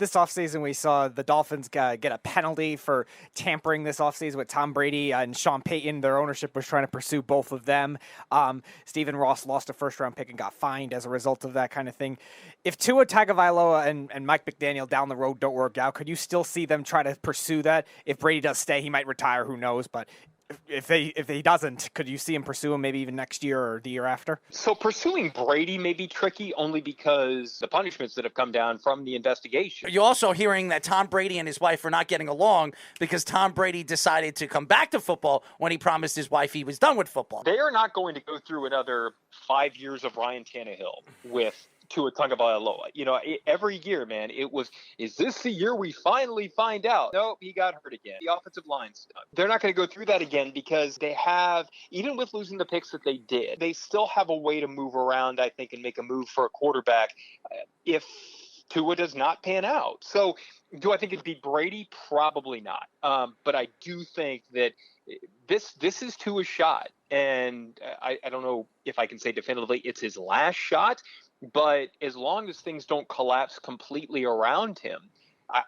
this offseason we saw the Dolphins get a penalty for tampering this offseason with Tom Brady and Sean Payton. Their ownership was trying to pursue both of them. Stephen Ross lost a first-round pick and got fined as a result of that kind of thing. If Tua Tagovailoa and Mike McDaniel down the road don't work out, could you still see them try to pursue that? If Brady does stay, he might retire, who knows, but if he doesn't, could you see him pursue him maybe even next year or the year after? So pursuing Brady may be tricky only because the punishments that have come down from the investigation. You're also hearing that Tom Brady and his wife are not getting along because Tom Brady decided to come back to football when he promised his wife he was done with football. They are not going to go through another 5 years of Ryan Tannehill with Tua Tagovailoa. Every year, man, it was, is this the year we finally find out? Nope, he got hurt again. The offensive line stuff. They're not going to go through that again because they have, even with losing the picks that they did, they still have a way to move around, I think, and make a move for a quarterback if Tua does not pan out. So do I think it'd be Brady? Probably not. But I do think that this is Tua's shot. And I don't know if I can say definitively it's his last shot, but as long as things don't collapse completely around him,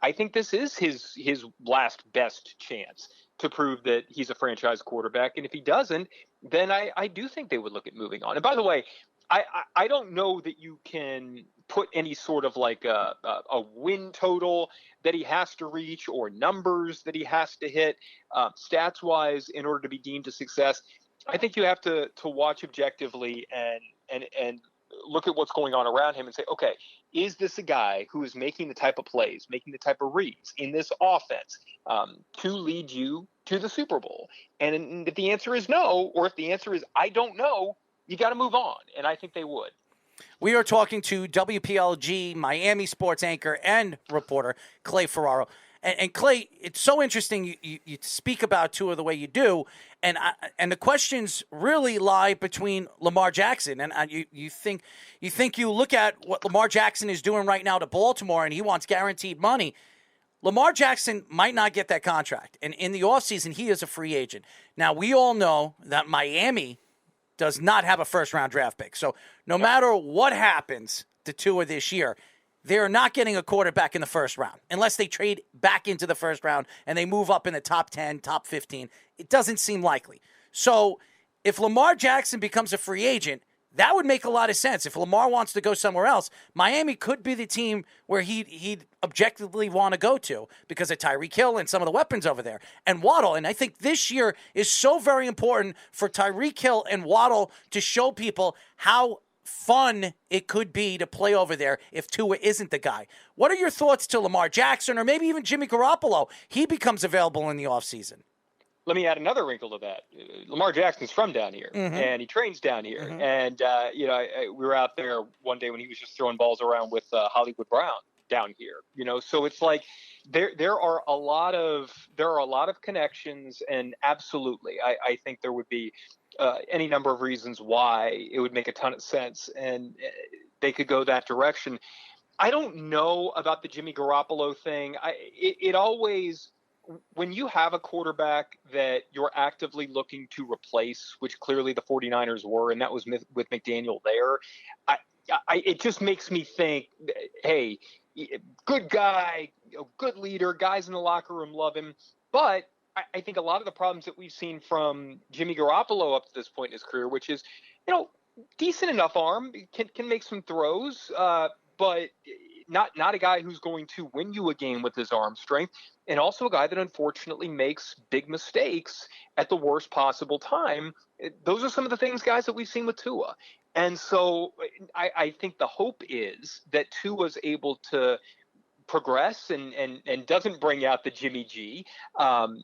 I think this is his last best chance to prove that he's a franchise quarterback. And if he doesn't, then I do think they would look at moving on. And by the way, I don't know that you can put any sort of like a win total that he has to reach or numbers that he has to hit stats wise in order to be deemed a success. I think you have to watch objectively and look at what's going on around him and say, okay, is this a guy who is making the type of plays, making the type of reads in this offense to lead you to the Super Bowl? And if the answer is no, or if the answer is I don't know, you got to move on. And I think they would. We are talking to WPLG Miami sports anchor and reporter Clay Ferraro. And Clay, it's so interesting you speak about Tua the way you do, and the questions really lie between Lamar Jackson and you think you look at what Lamar Jackson is doing right now to Baltimore, and he wants guaranteed money. Lamar Jackson might not get that contract, and in the offseason, he is a free agent. Now, we all know that Miami does not have a first-round draft pick, so no matter what happens to Tua this year, they're not getting a quarterback in the first round unless they trade back into the first round and they move up in the top 10, top 15. It doesn't seem likely. So if Lamar Jackson becomes a free agent, that would make a lot of sense. If Lamar wants to go somewhere else, Miami could be the team where he'd objectively want to go to because of Tyreek Hill and some of the weapons over there. And Waddle, and I think this year is so very important for Tyreek Hill and Waddle to show people how fun it could be to play over there if Tua isn't the guy. What are your thoughts to Lamar Jackson or maybe even Jimmy Garoppolo? He becomes available in the offseason. Let me add another wrinkle to that. Lamar Jackson's from down here, and he trains down here. And, we were out there one day when he was just throwing balls around with Hollywood Brown down here. So it's like there are a lot of connections, and absolutely, I think there would be any number of reasons why it would make a ton of sense, and they could go that direction. I don't know about the Jimmy Garoppolo thing. It always, when you have a quarterback that you're actively looking to replace, which clearly the 49ers were, and that was with McDaniel there, it just makes me think, hey, good guy, good leader, guys in the locker room love him, but I think a lot of the problems that we've seen from Jimmy Garoppolo up to this point in his career, which is, decent enough arm, can make some throws, but not a guy who's going to win you a game with his arm strength, and also a guy that unfortunately makes big mistakes at the worst possible time. Those are some of the things, guys, that we've seen with Tua. And so I think the hope is that Tua's able to progress and doesn't bring out the Jimmy G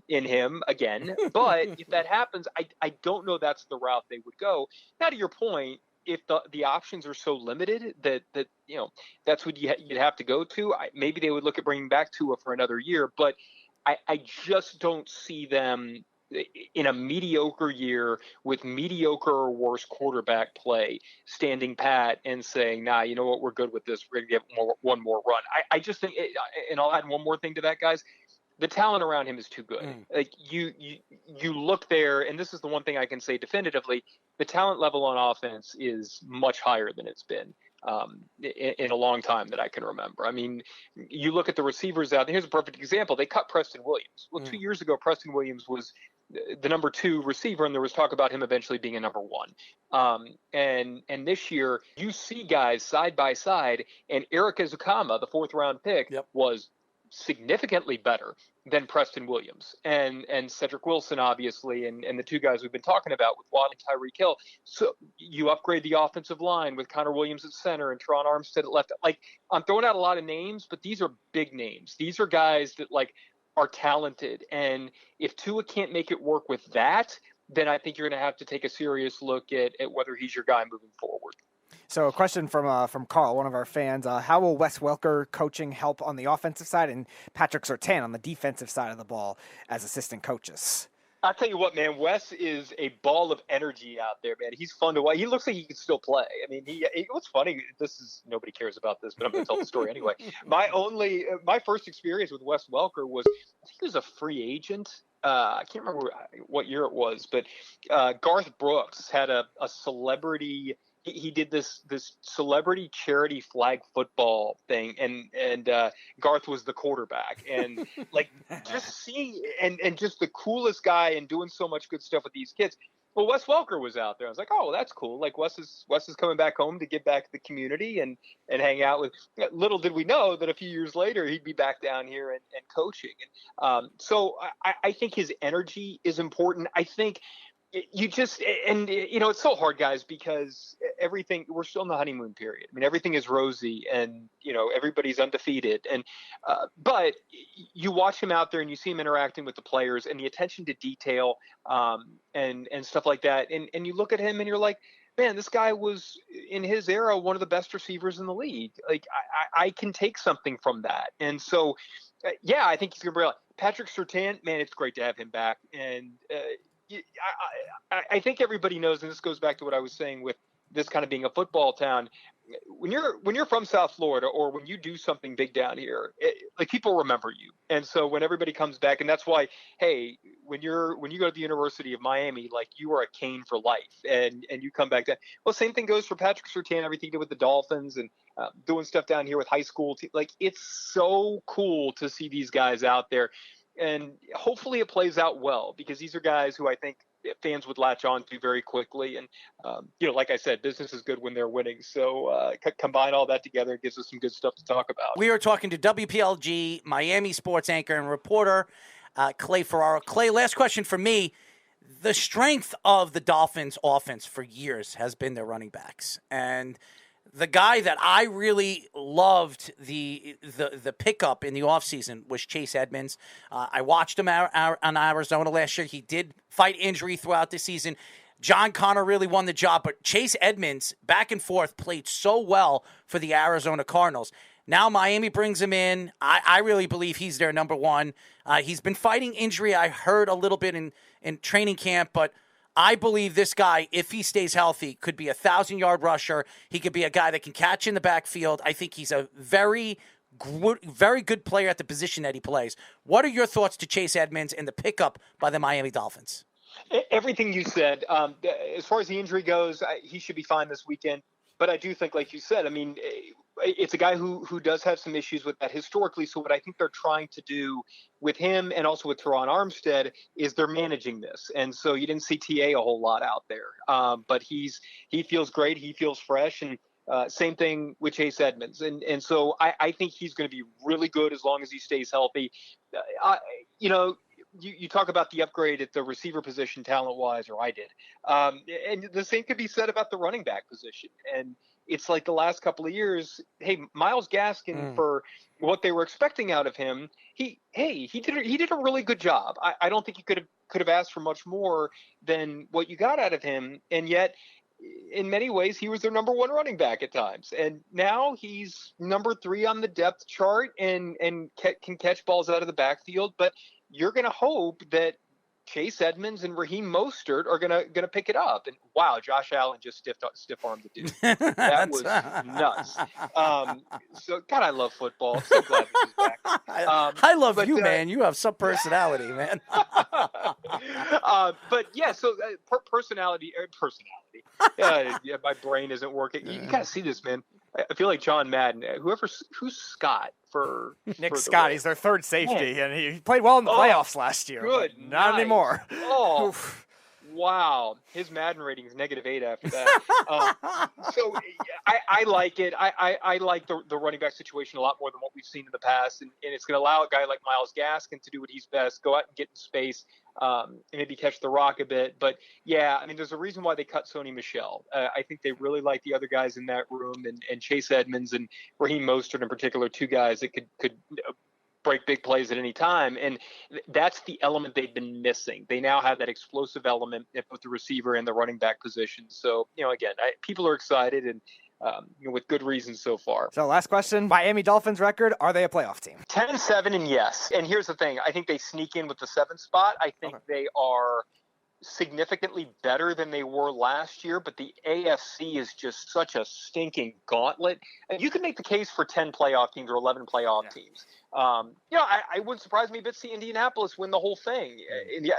in him again. But if that happens, I don't know that's the route they would go. Now, to your point, if the options are so limited that that's what you'd have to go to, maybe they would look at bringing back Tua for another year. But I just don't see them in a mediocre year with mediocre or worse quarterback play standing pat and saying, nah, you know what, we're good with this. We're going to get one more run. I just think, and I'll add one more thing to that, guys. The talent around him is too good. Like you look there, and this is the one thing I can say definitively, the talent level on offense is much higher than it's been. in a long time that I can remember. I mean, you look at the receivers out there. Here's a perfect example. They cut Preston Williams. Well, 2 years ago, Preston Williams was the number 2 receiver, and there was talk about him eventually being a number 1. And this year, you see guys side by side, and Eric Ezukama, the 4th round pick, was significantly better than Preston Williams and Cedric Wilson, obviously, and the 2 guys we've been talking about with Watt and Tyreek Hill. So you upgrade the offensive line with Connor Williams at center and Teron Armstead at left. Like, I'm throwing out a lot of names, but these are big names. These are guys that are talented. And if Tua can't make it work with that, then I think you're going to have to take a serious look at whether he's your guy moving forward. So a question from Carl, one of our fans. How will Wes Welker coaching help on the offensive side and Patrick Surtain on the defensive side of the ball as assistant coaches? I'll tell you what, man, Wes is a ball of energy out there, man. He's fun to watch. He looks like he can still play. I mean, what's funny, nobody cares about this, but I'm going to tell the story anyway. My first experience with Wes Welker was, I think he was a free agent. I can't remember what year it was, but Garth Brooks had a celebrity. He did this celebrity charity flag football thing, and Garth was the quarterback, and just seeing and just the coolest guy and doing so much good stuff with these kids. Well, Wes Welker was out there. I was like, oh, well, that's cool. Like Wes is coming back home to give back to the community and hang out with. Little did we know that a few years later he'd be back down here and coaching. And so I think his energy is important. I think. It's so hard, guys, because we're still in the honeymoon period. I mean, everything is rosy and, everybody's undefeated. And, but you watch him out there and you see him interacting with the players and the attention to detail, and stuff like that. And you look at him and you're like, man, this guy was in his era, one of the best receivers in the league. Like I can take something from that. And so, I think he's going to bring Patrick Surtain, man, it's great to have him back. And, I think everybody knows, and this goes back to what I was saying with this kind of being a football town. When you're from South Florida, or when you do something big down here, people remember you. And so when everybody comes back, and that's why, hey, when you go to the University of Miami, you are a Cane for life, and you come back down. Well, same thing goes for Patrick Surtain. Everything he did with the Dolphins and doing stuff down here with high school. It's so cool to see these guys out there. And hopefully it plays out well, because these are guys who I think fans would latch on to very quickly. And, like I said, business is good when they're winning. So combine all that together, it gives us some good stuff to talk about. We are talking to WPLG Miami sports anchor and reporter Clay Ferraro. Clay, last question for me. The strength of the Dolphins offense for years has been their running backs. And the guy that I really loved the pickup in the offseason was Chase Edmonds. I watched him on Arizona last year. He did fight injury throughout the season. John Connor really won the job, but Chase Edmonds, back and forth, played so well for the Arizona Cardinals. Now Miami brings him in. I really believe he's their number 1. He's been fighting injury. I heard a little bit in training camp, but I believe this guy, if he stays healthy, could be a 1,000-yard rusher. He could be a guy that can catch in the backfield. I think he's a very good player at the position that he plays. What are your thoughts to Chase Edmonds and the pickup by the Miami Dolphins? Everything you said. As far as the injury goes, he should be fine this weekend. But I do think, like you said, I mean, it's a guy who does have some issues with that historically. So what I think they're trying to do with him and also with Teron Armstead is they're managing this. And so you didn't see TA a whole lot out there. But he feels great. He feels fresh. And same thing with Chase Edmonds. And so I think he's going to be really good as long as he stays healthy. You talk about the upgrade at the receiver position talent-wise, or I did. And the same could be said about the running back position. And it's like the last couple of years, hey, Myles Gaskin, for what they were expecting out of him, he did a really good job. I don't think you could have asked for much more than what you got out of him. And yet, in many ways, he was their number 1 running back at times. And now he's number 3 on the depth chart and can catch balls out of the backfield. But you're going to hope that Chase Edmonds and Raheem Mostert are gonna pick it up. And wow, Josh Allen just stiff-armed the dude. That was nuts. So God, I love football. I'm so glad this is back. I love you, man. You have some personality, man. But yeah, so personality. Yeah, my brain isn't working. You gotta see this, man. I feel like John Madden. Who's Scott for Nick for Scott, the he's their third safety, and he played well in the playoffs last year. Good, But not nice. anymore. Oh, Oof. wow. His Madden rating is -8 after that. So I like it. I like the running back situation a lot more than what we've seen in the past. And it's going to allow a guy like Myles Gaskin to do what he's best, go out and get in space, and maybe catch the rock a bit. But, yeah, I mean, there's a reason why they cut Sony Michel. I think they really like the other guys in that room, and Chase Edmonds and Raheem Mostert in particular, two guys that could break big plays at any time. And that's the element they've been missing. They now have that explosive element at both the receiver and the running back position. So, again, people are excited and with good reason so far. So last question, Miami Dolphins record, are they a playoff team? 10-7 and yes. And here's the thing. I think they sneak in with the 7th spot. I think they are significantly better than they were last year, but the AFC is just such a stinking gauntlet. And you can make the case for 10 playoff teams or 11 playoff teams. I wouldn't surprise me if it's the Indianapolis win the whole thing.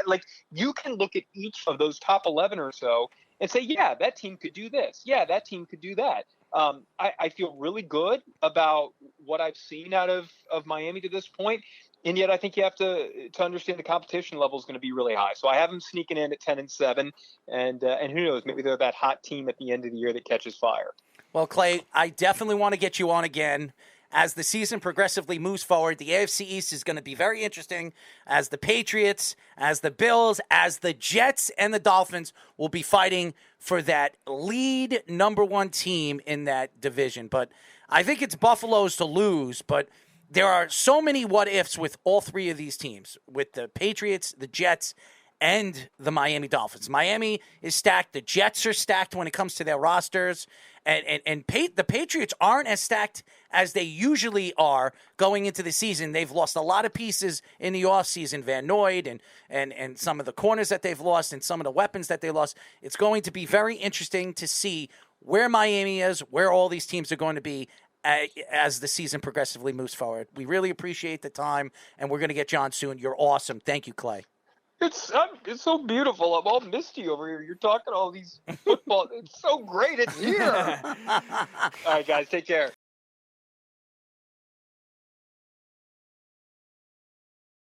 Like, you can look at each of those top 11 or so and say, yeah, that team could do this. Yeah, that team could do that. I feel really good about what I've seen out of Miami to this point. And yet I think you have to understand the competition level is going to be really high. So I have them sneaking in at 10-7, and who knows, maybe they're that hot team at the end of the year that catches fire. Well, Clay, I definitely want to get you on again. As the season progressively moves forward, the AFC East is going to be very interesting as the Patriots, as the Bills, as the Jets, and the Dolphins will be fighting for that lead number one team in that division. But I think it's Buffalo's to lose, but there are so many what-ifs with all three of these teams, with the Patriots, the Jets, and the Miami Dolphins. Miami is stacked. The Jets are stacked when it comes to their rosters. And the Patriots aren't as stacked as they usually are going into the season. They've lost a lot of pieces in the offseason, Van Noy and some of the corners that they've lost and some of the weapons that they lost. It's going to be very interesting to see where Miami is, where all these teams are going to be as the season progressively moves forward. We really appreciate the time, and we're going to get you on soon. You're awesome. Thank you, Clay. It's so beautiful. I'm all misty over here. You're talking all these football. It's so great. It's here. All right, guys, take care.